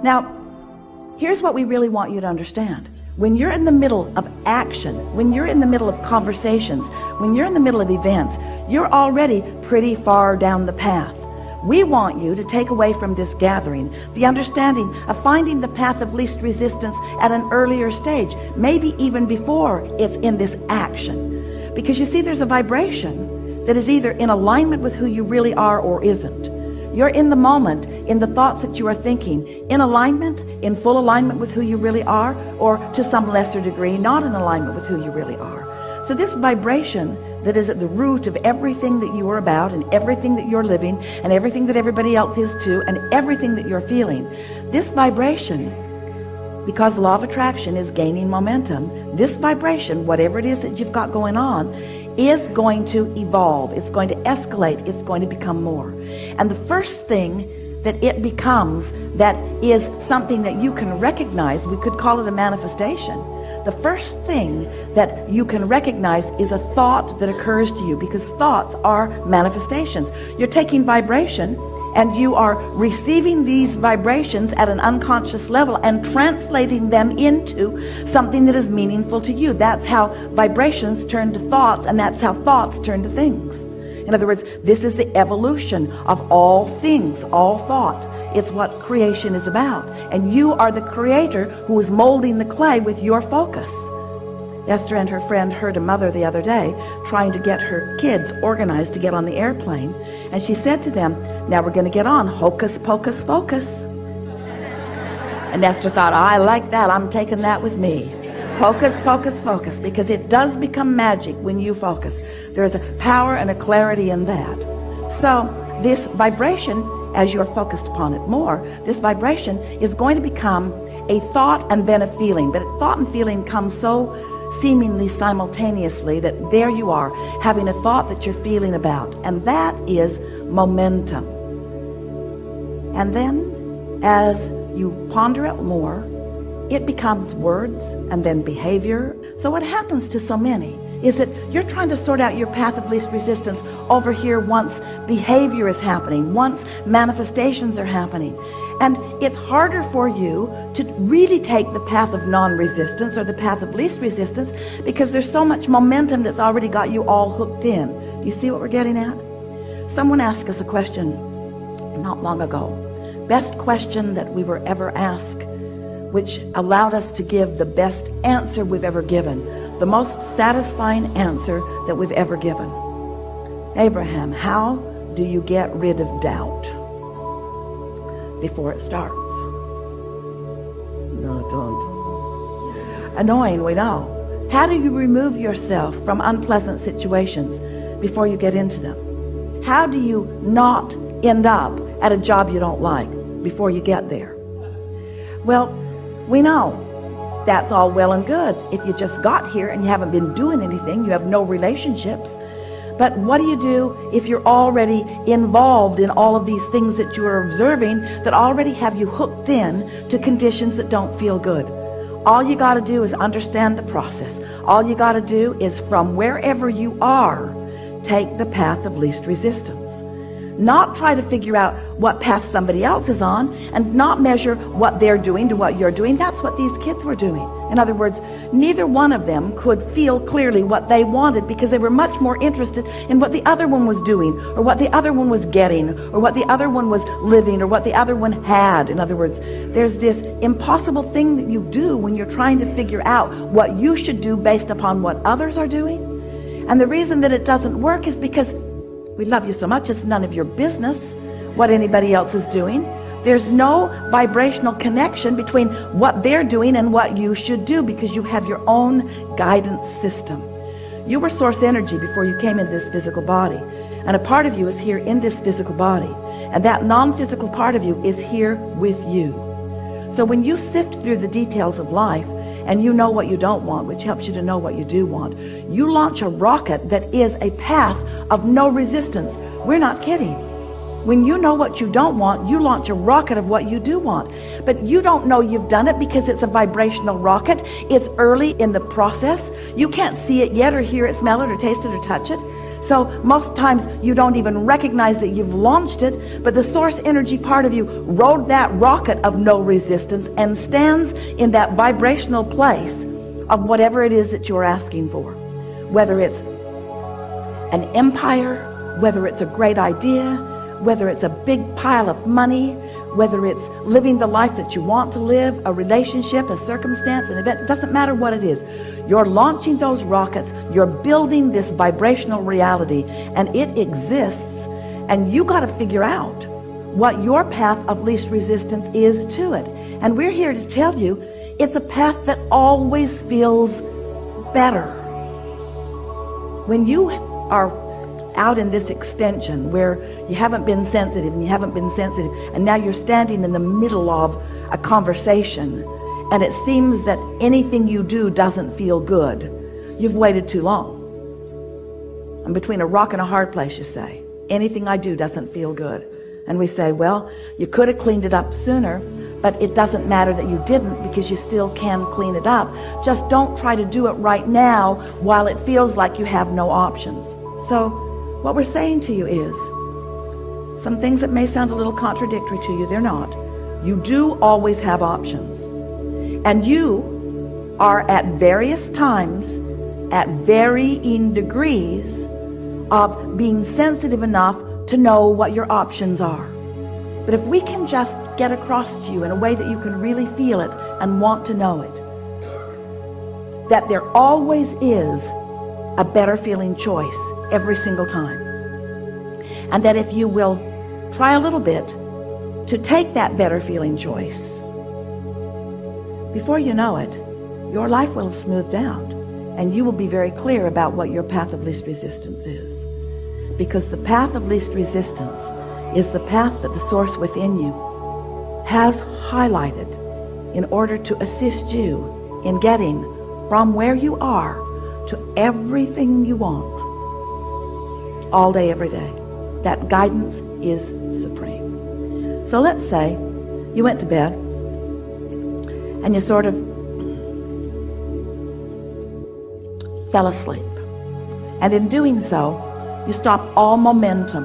Now, here's what we really want you to understand. When you're in the middle of action, when you're in the middle of conversations, when you're in the middle of events, you're already pretty far down the path. We want you to take away from this gathering the understanding of finding the path of least resistance at an earlier stage, maybe even before it's in this action. Because you see, there's a vibration that is either in alignment with who you really are or isn't. You're in the moment, in the thoughts that you are thinking, in alignment, in full alignment with who you really are, or to some lesser degree, not in alignment with who you really are. So this vibration that is at the root of everything that you are about, and everything that you're living, and everything that everybody else is too, and everything that you're feeling, this vibration, because law of attraction is gaining momentum, this vibration, whatever it is that you've got going on, is going to evolve. It's going to escalate. It's going to become more. And the first thing that it becomes that is something that you can recognize, we could call it a manifestation. The first thing that you can recognize is a thought that occurs to you, because thoughts are manifestations. You're taking vibration and you are receiving these vibrations at an unconscious level and translating them into something that is meaningful to you. That's how vibrations turn to thoughts, and that's how thoughts turn to things. In other words, this is the evolution of all things, all thought. It's what creation is about. And you are the creator who is molding the clay with your focus. Esther and her friend heard a mother the other day trying to get her kids organized to get on the airplane. And she said to them, now we're going to get on Hocus Pocus Focus. And Esther thought, I like that. I'm taking that with me. Hocus Pocus Focus, because it does become magic when you focus. There's a power and a clarity in that. So this vibration, as you're focused upon it more, this vibration is going to become a thought and then a feeling. But thought and feeling come so seemingly simultaneously that there you are, having a thought that you're feeling about. And that is momentum. And then as you ponder it more, it becomes words and then behavior. So what happens to so many is that you're trying to sort out your path of least resistance over here once behavior is happening, once manifestations are happening. And it's harder for you to really take the path of non-resistance or the path of least resistance because there's so much momentum that's already got you all hooked in. Do you see what we're getting at? Someone asked us a question not long ago. Best question that we were ever asked, which allowed us to give the best answer we've ever given, the most satisfying answer that we've ever given. Abraham, how do you get rid of doubt before it starts? No, don't. Annoying, we know. How do you remove yourself from unpleasant situations before you get into them? How do you not end up at a job you don't like before you get there? Well, we know that's all well and good if you just got here and you haven't been doing anything, you have no relationships. But what do you do if you're already involved in all of these things that you are observing that already have you hooked in to conditions that don't feel good? All you got to do is understand the process. All you got to do is, from wherever you are, take the path of least resistance. Not try to figure out what path somebody else is on, and not measure what they're doing to what you're doing. That's what these kids were doing. In other words, neither one of them could feel clearly what they wanted because they were much more interested in what the other one was doing, or what the other one was getting, or what the other one was living, or what the other one had. In other words, there's this impossible thing that you do when you're trying to figure out what you should do based upon what others are doing. And the reason that it doesn't work is because we love you so much, it's none of your business what anybody else is doing. There's no vibrational connection between what they're doing and what you should do, because you have your own guidance system. You were source energy before you came into this physical body, and a part of you is here in this physical body, and that non-physical part of you is here with you. So when you sift through the details of life and you know what you don't want, which helps you to know what you do want, you launch a rocket that is a path of no resistance. We're not kidding. When you know what you don't want, you launch a rocket of what you do want. But you don't know you've done it because it's a vibrational rocket. It's early in the process. You can't see it yet, or hear it, smell it, or taste it, or touch it. So most times you don't even recognize that you've launched it, but the source energy part of you rode that rocket of no resistance and stands in that vibrational place of whatever it is that you're asking for. Whether it's an empire, whether it's a great idea, whether it's a big pile of money, whether it's living the life that you want to live, a relationship, a circumstance, an event, it doesn't matter what it is. You're launching those rockets, you're building this vibrational reality, and it exists, and you got to figure out what your path of least resistance is to it. And we're here to tell you it's a path that always feels better. When you are out in this extension where you haven't been sensitive and you haven't been sensitive, and now you're standing in the middle of a conversation and it seems that anything you do doesn't feel good, you've waited too long. I'm between a rock and a hard place, you say. Anything I do doesn't feel good. And we say, well, you could have cleaned it up sooner, but it doesn't matter that you didn't, because you still can clean it up. Just don't try to do it right now while it feels like you have no options. So what we're saying to you is, some things that may sound a little contradictory to you, they're not. You do always have options. And you are at various times, at varying degrees of being sensitive enough to know what your options are. But if we can just get across to you in a way that you can really feel it and want to know it, that there always is a better feeling choice every single time. And that if you will try a little bit to take that better feeling choice, before you know it, your life will have smoothed out, and you will be very clear about what your path of least resistance is. Because the path of least resistance is the path that the source within you has highlighted in order to assist you in getting from where you are to everything you want, all day, every day. That guidance is supreme. So let's say you went to bed and you sort of fell asleep. And in doing so, you stop all momentum.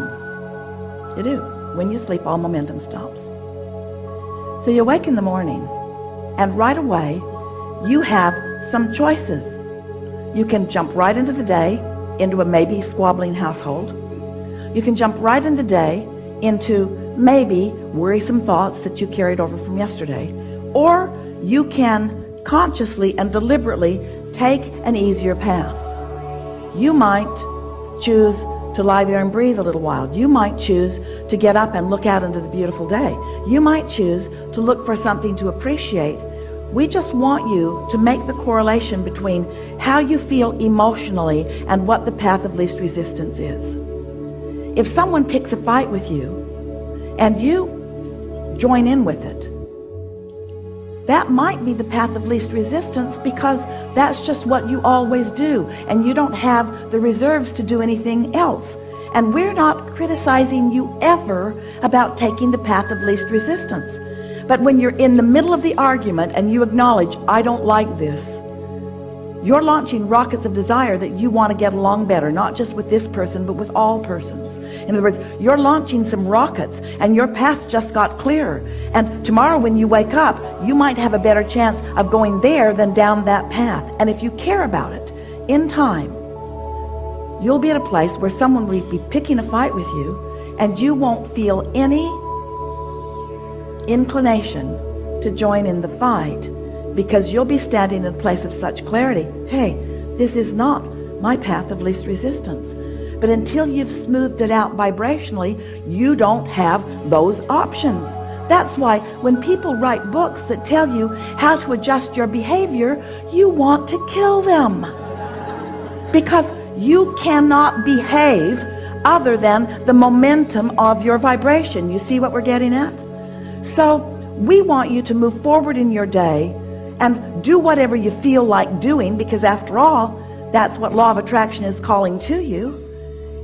You do. When you sleep, all momentum stops. So you wake in the morning, and right away, you have some choices. You can jump right into the day, into a maybe squabbling household. You can jump right in the day into maybe worrisome thoughts that you carried over from yesterday. Or you can consciously and deliberately take an easier path. You might choose to lie there and breathe a little while. You might choose to get up and look out into the beautiful day. You might choose to look for something to appreciate. We just want you to make the correlation between how you feel emotionally and what the path of least resistance is. If someone picks a fight with you and you join in with it, that might be the path of least resistance, because that's just what you always do, and you don't have the reserves to do anything else. And we're not criticizing you ever about taking the path of least resistance. But when you're in the middle of the argument and you acknowledge, I don't like this, you're launching rockets of desire that you want to get along better, not just with this person, but with all persons. In other words, you're launching some rockets, and your path just got clearer. And tomorrow when you wake up, you might have a better chance of going there than down that path. And if you care about it, in time, you'll be at a place where someone will be picking a fight with you, and you won't feel any inclination to join in the fight, because you'll be standing in a place of such clarity. Hey, this is not my path of least resistance. But until you've smoothed it out vibrationally, you don't have those options. That's why when people write books that tell you how to adjust your behavior, you want to kill them. Because you cannot behave other than the momentum of your vibration. You see what we're getting at? So we want you to move forward in your day and do whatever you feel like doing, because after all, that's what law of attraction is calling to you.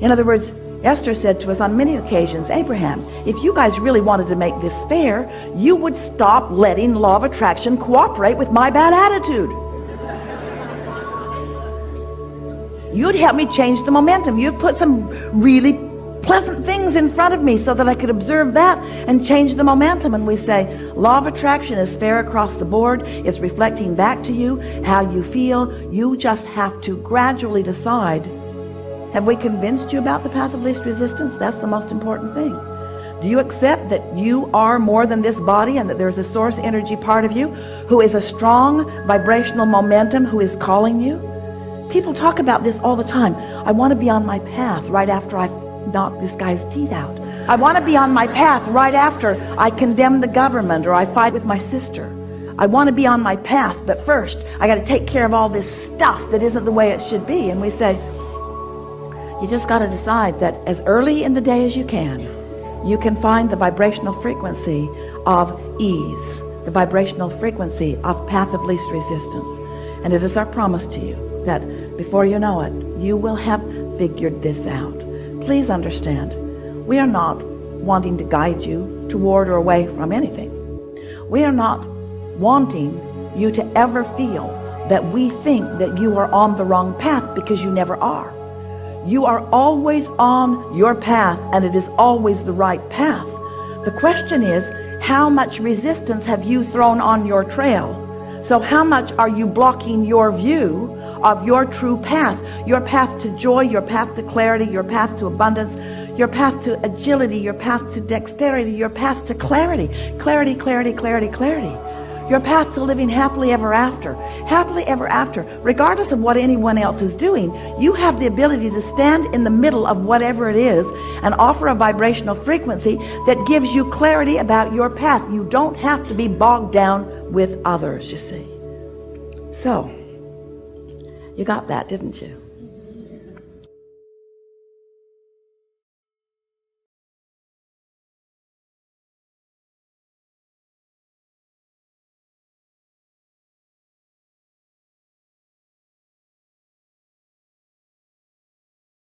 In other words, Esther said to us on many occasions, Abraham, if you guys really wanted to make this fair, you would stop letting law of attraction cooperate with my bad attitude. You'd help me change the momentum. You'd put some really pleasant things in front of me so that I could observe that and change the momentum. And we say, law of attraction is fair across the board. It's reflecting back to you how you feel. You just have to gradually decide, have we convinced you about the path of least resistance? That's the most important thing. Do you accept that you are more than this body and that there's a source energy part of you who is a strong vibrational momentum who is calling you? People talk about this all the time. I want to be on my path right after I knock this guy's teeth out. I want to be on my path right after I condemn the government or I fight with my sister. I want to be on my path, but first I got to take care of all this stuff that isn't the way it should be. And we say, you just got to decide that as early in the day as you can find the vibrational frequency of ease, the vibrational frequency of path of least resistance. And it is our promise to you that before you know it, you will have figured this out. Please understand, we are not wanting to guide you toward or away from anything. We are not wanting you to ever feel that we think that you are on the wrong path, because you never are. You are always on your path, and it is always the right path. The question is, how much resistance have you thrown on your trail? So how much are you blocking your view of your true path, your path to joy, your path to clarity, your path to abundance, your path to agility, your path to dexterity, your path to clarity, clarity, clarity, clarity, clarity, your path to living happily ever after, regardless of what anyone else is doing. You have the ability to stand in the middle of whatever it is and offer a vibrational frequency that gives you clarity about your path. You don't have to be bogged down with others, you see. So, you got that, didn't you?